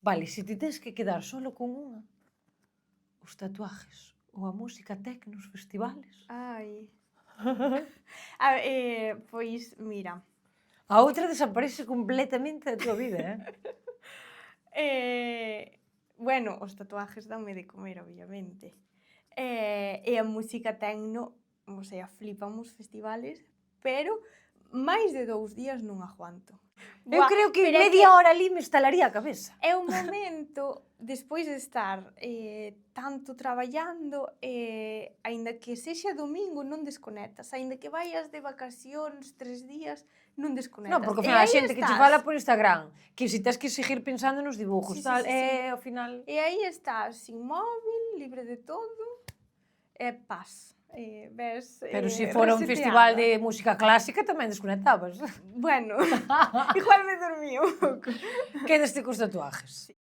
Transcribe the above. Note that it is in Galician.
Vale, se ti tens que quedar solo con unha, os tatuajes ou a música tecno nos festivales. Ai. Pois, mira. A outra desaparece completamente da tua vida, Bueno, os tatuajes danme de comer, obviamente. E a música tecno, o sea, flipan os festivales, pero máis de 2 días non aguanto. Eu Buah, creo que pero é media hora ali me estalaría a cabeza. é un momento, despois de estar tanto traballando, aínda que sexa domingo, non desconectas. Aínda que vayas de vacacións 3 días, non desconectas. Non, porque ao E final a aí xente que che estás. fala por Instagram, que se tens que seguir pensando nos dibujos, Sí, sí, tal, sí, sí. ao final... E aí estás, sin móvil, libre de todo, e paz. Ves Pero se fora un festival reseteada. de música clásica tamén desconectabas. Bueno, igual me dormí un pouco. Quedaste cos tatuajes.